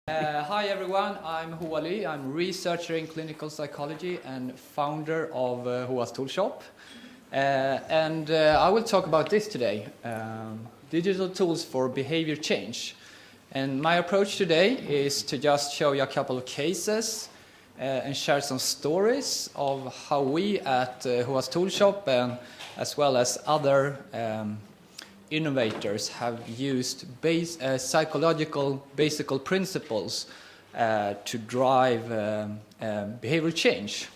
Hi everyone, I'm Huali. I'm researcher in clinical psychology and founder of Hua's Toolshop. I will talk about this today, digital tools for behavior change. And my approach today is to just show you a couple of cases and share some stories of how we at Hua's Toolshop, as well as other innovators, have used psychological basic principles to drive behavioral change.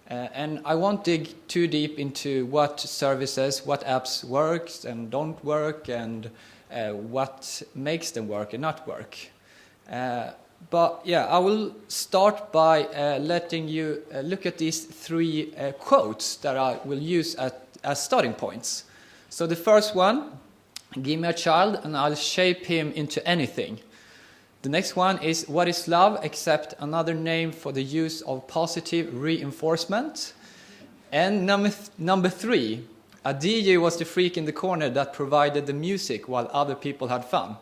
And I won't dig too deep into what services, what apps works and don't work, and what makes them work and not work. But yeah, I will start by letting you look at these three quotes that I will use as starting points. So the first one, give me a child and I'll shape him into anything. The next one is, what is love except another name for the use of positive reinforcement? And number three, a DJ was the freak in the corner that provided the music while other people had fun.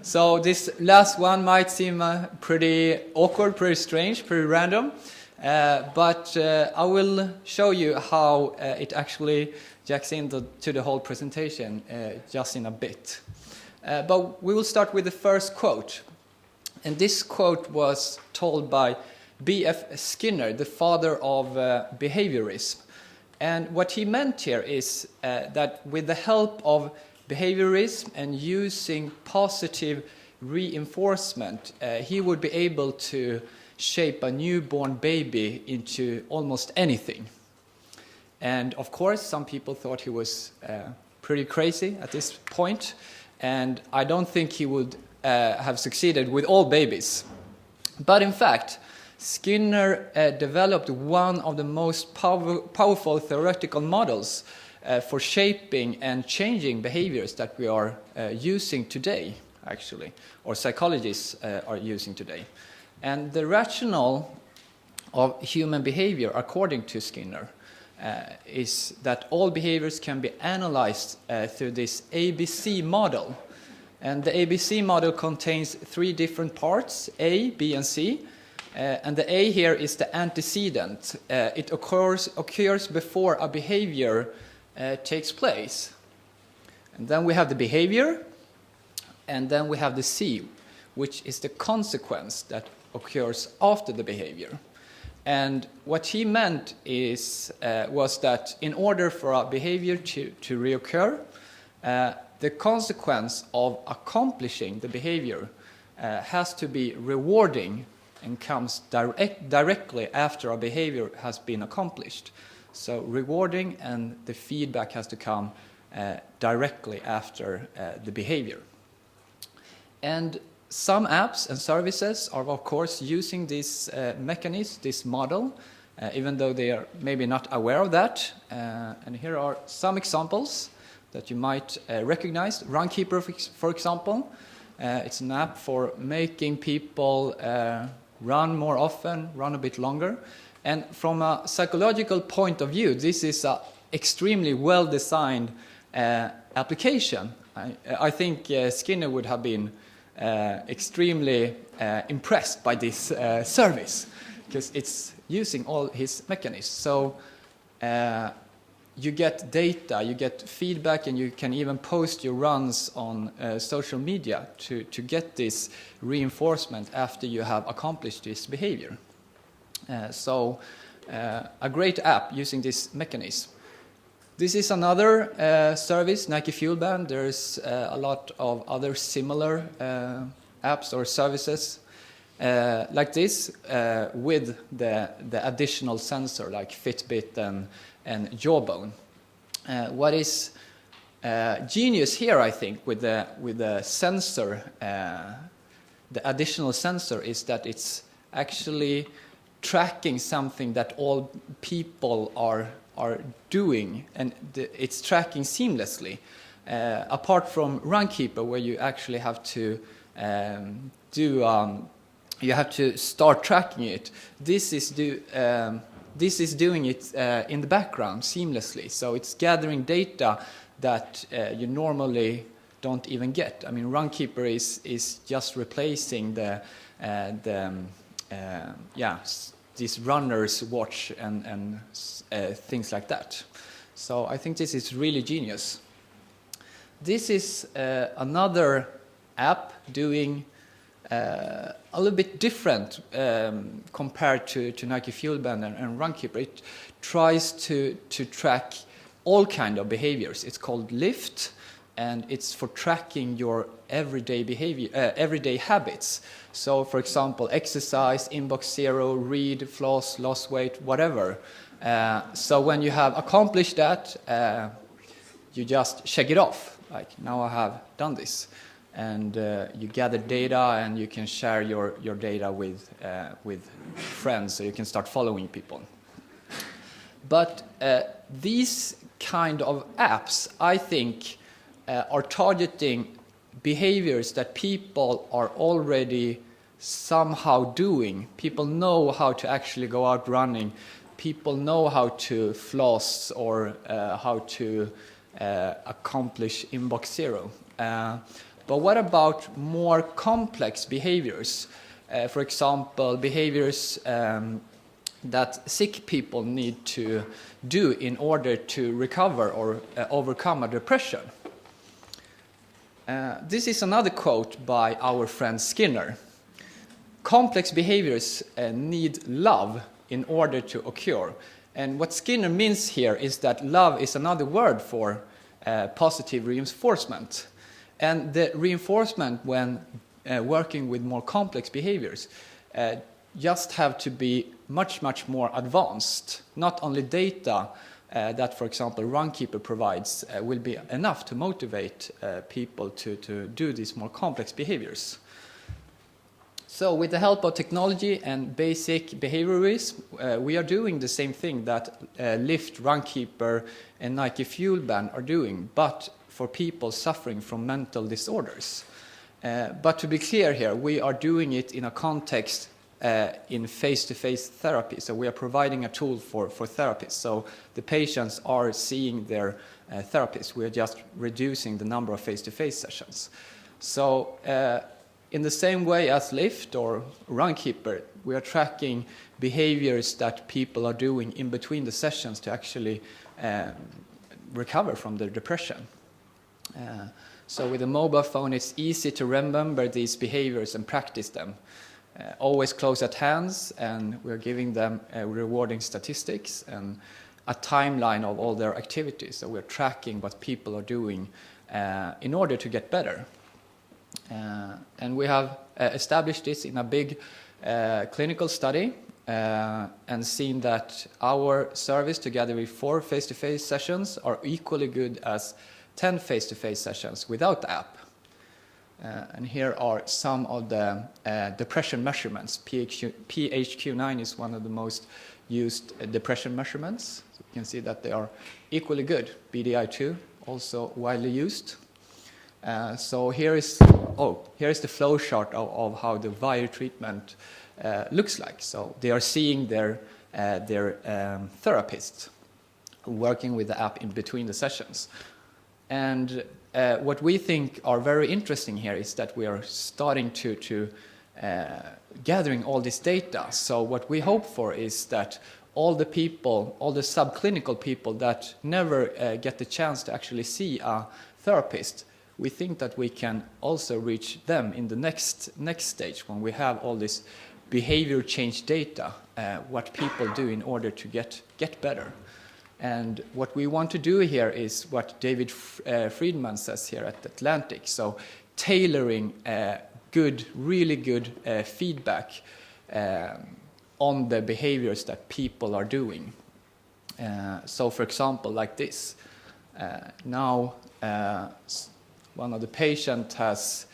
So this last one might seem pretty awkward, pretty strange, pretty random. But I will show you how it actually jacks into the whole presentation just in a bit. But we will start with the first quote. And this quote was told by B.F. Skinner, the father of behaviorism. And what he meant here is that with the help of behaviorism and using positive reinforcement, he would be able to shape a newborn baby into almost anything. And of course, some people thought he was pretty crazy at this point, and I don't think he would have succeeded with all babies. But in fact, Skinner developed one of the most powerful theoretical models for shaping and changing behaviors that we are using today, actually, or psychologists are using today. And the rationale of human behavior, according to Skinner, is that all behaviors can be analyzed through this ABC model. And the ABC model contains three different parts, A, B, and C. And the A here is the antecedent. It occurs before a behavior takes place. And then we have the behavior, and then we have the C, which is the consequence that occurs after the behavior. And what he meant was that in order for a behavior to reoccur, the consequence of accomplishing the behavior has to be rewarding and comes directly after a behavior has been accomplished. So rewarding and the feedback has to come directly after the behavior. And some apps and services are, of course, using this mechanism, this model, even though they are maybe not aware of that. And here are some examples that you might recognize. Runkeeper, for example. It's an app for making people run more often, run a bit longer. And from a psychological point of view, this is an extremely well-designed application. I think Skinner would have been extremely impressed by this service, because it's using all his mechanisms. So you get data, you get feedback, and you can even post your runs on social media to get this reinforcement after you have accomplished this behavior. So a great app using this mechanism. This is another service, Nike Fuel Band. There's a lot of other similar apps or services like this with the additional sensor like Fitbit and Jawbone. What is genius here, I think, with the sensor, the additional sensor, is that it's actually tracking something that all people are doing, and it's tracking seamlessly. Apart from Runkeeper, where you actually have to you have to start tracking it. This is doing it in the background seamlessly. So it's gathering data that you normally don't even get. I mean, Runkeeper is just replacing this runner's watch and things like that. So I think this is really genius. This is another app doing a little bit different compared to Nike Fuel Band and Runkeeper. It tries to track all kind of behaviors. It's called Lift, and it's for tracking your everyday behavior, everyday habits. So, for example, exercise, inbox zero, read, floss, lost weight, whatever. So when you have accomplished that, you just check it off. Like, now I have done this. And you gather data, and you can share your data with friends, so you can start following people. But these kind of apps, I think, are targeting behaviors that people are already somehow doing. People know how to actually go out running. People know how to floss or how to accomplish inbox zero. But what about more complex behaviors? For example, behaviors that sick people need to do in order to recover or overcome a depression. This is another quote by our friend Skinner. Complex behaviors need love in order to occur. And what Skinner means here is that love is another word for positive reinforcement. And the reinforcement when working with more complex behaviors just have to be much, much more advanced. Not only data that, for example, Runkeeper provides will be enough to motivate people to do these more complex behaviors. So with the help of technology and basic behaviorism, we are doing the same thing that Lyft, Runkeeper, and Nike Fuel Band are doing, but for people suffering from mental disorders. But to be clear here, we are doing it in a context in face-to-face therapy. So we are providing a tool for therapists. So the patients are seeing their therapist. We are just reducing the number of face-to-face sessions. So in the same way as Lyft or Runkeeper, we are tracking behaviors that people are doing in between the sessions to actually recover from their depression. So with a mobile phone, it's easy to remember these behaviors and practice them. Always close at hands, and we're giving them rewarding statistics and a timeline of all their activities. So we're tracking what people are doing in order to get better. And we have established this in a big clinical study and seen that our service, together with 4 face-to-face sessions, are equally good as 10 face-to-face sessions without the app. And here are some of the depression measurements. PHQ-9 is one of the most used depression measurements. So you can see that they are equally good. BDI-2, also widely used. So here is the flow chart of how the VIRE treatment looks like. So they are seeing their therapist working with the app in between the sessions. And what we think are very interesting here is that we are starting to gathering all this data. So what we hope for is that all the people, all the subclinical people that never get the chance to actually see a therapist, we think that we can also reach them in the next stage when we have all this behavior change data, what people do in order to get better. And what we want to do here is what David Friedman says here at Atlantic. So tailoring really good feedback on the behaviors that people are doing. So for example, like this. Now one of the patients has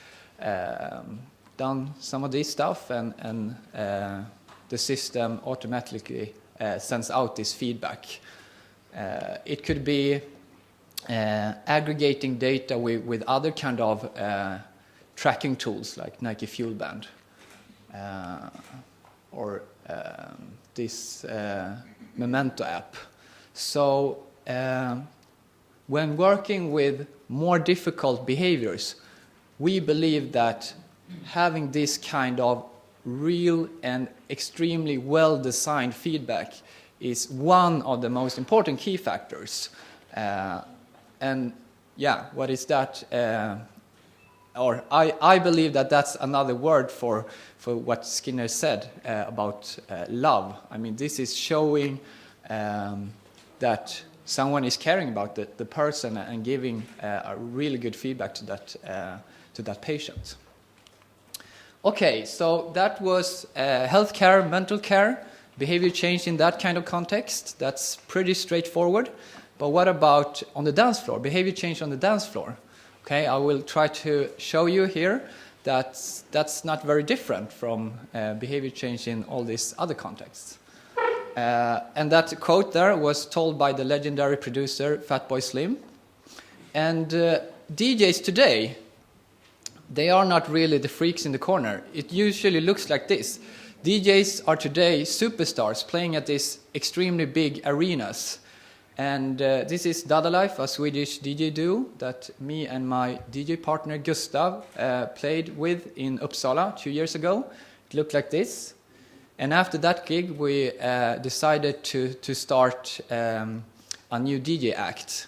done some of this stuff, and the system automatically sends out this feedback. It could be aggregating data with other kind of tracking tools like Nike Fuel Band or this Memento app. So when working with more difficult behaviors, we believe that having this kind of real and extremely well-designed feedback is one of the most important key factors. And yeah, what is that? Or I believe that that's another word for what Skinner said about love. I mean, this is showing that someone is caring about the person and giving a really good feedback to that patient. Okay, so that was healthcare, mental care, behavior change in that kind of context. That's pretty straightforward. But what about on the dance floor, behavior change on the dance floor? Okay, I will try to show you here that that's not very different from behavior change in all these other contexts. And that quote there was told by the legendary producer Fatboy Slim. And DJs today, they are not really the freaks in the corner. It usually looks like this. DJs are today superstars playing at these extremely big arenas. And this is Dada Life, a Swedish DJ duo that me and my DJ partner Gustav played with in Uppsala 2 years ago. It looked like this. And after that gig, we decided to start a new DJ act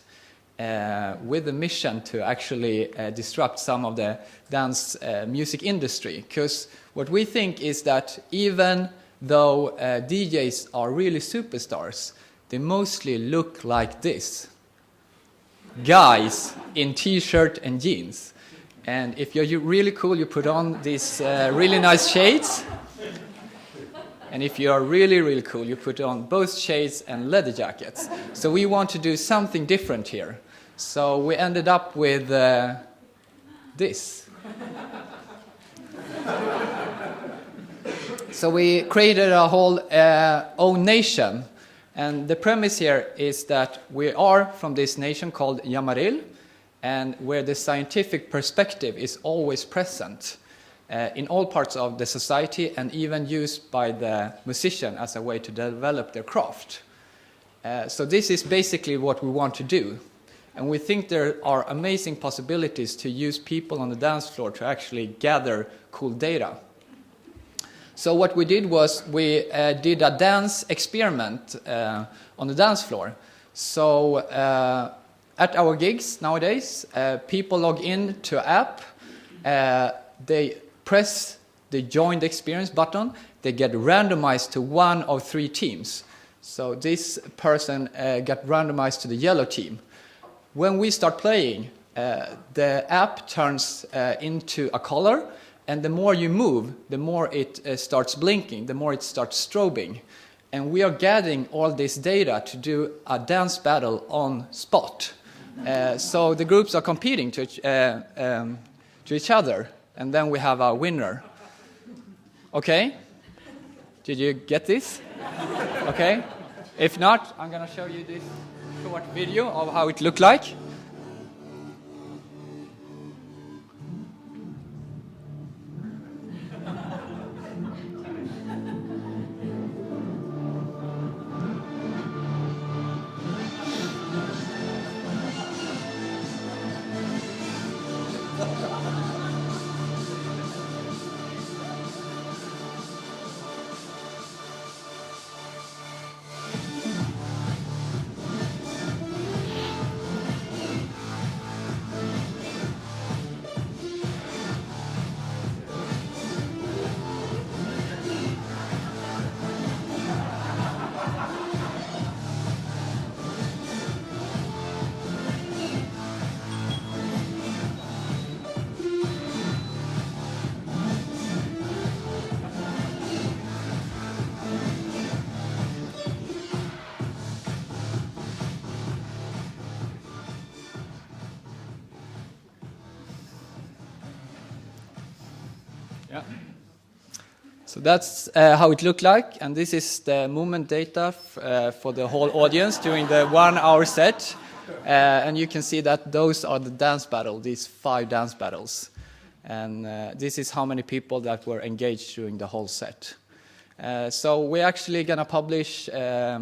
with the mission to actually disrupt some of the dance music industry. Because what we think is that even though DJs are really superstars, they mostly look like this. Guys in t-shirt and jeans. And if you're really cool, you put on these really nice shades. And if you're really, really cool, you put on both shades and leather jackets. So we want to do something different here. So we ended up with this. So we created a whole own nation. And the premise here is that we are from this nation called Yamaril, and where the scientific perspective is always present in all parts of the society and even used by the musician as a way to develop their craft. So this is basically what we want to do. And we think there are amazing possibilities to use people on the dance floor to actually gather cool data. So what we did was we did a dance experiment on the dance floor. So at our gigs nowadays, people log in to an app, they press the join the experience button, they get randomized to one of 3 teams. So this person got randomized to the yellow team. When we start playing, the app turns into a color, and the more you move, the more it starts blinking, the more it starts strobing. And we are gathering all this data to do a dance battle on spot. So the groups are competing to each other, and then we have a winner. Okay? Did you get this? Okay? If not, I'm going to show you this short video of how it looked like. Yeah. So that's how it looked like, and this is the movement data for the whole audience during the 1 hour set. And you can see that those are the dance battles, these 5 dance battles. And this is how many people that were engaged during the whole set. So we're actually going to publish a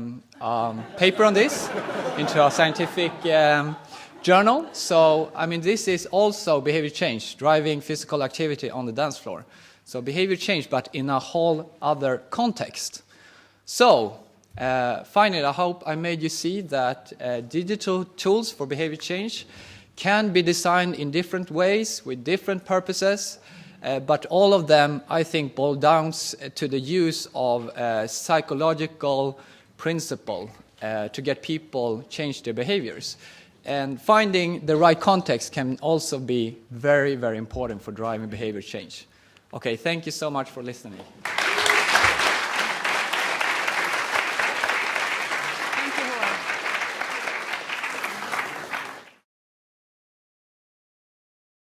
paper on this into a scientific journal. So, I mean, this is also behavior change, driving physical activity on the dance floor. So behavior change, but in a whole other context. So, finally, I hope I made you see that digital tools for behavior change can be designed in different ways with different purposes, but all of them, I think, boil down to the use of a psychological principle to get people change their behaviors. And finding the right context can also be very, very important for driving behavior change. Okay, thank you so much for listening.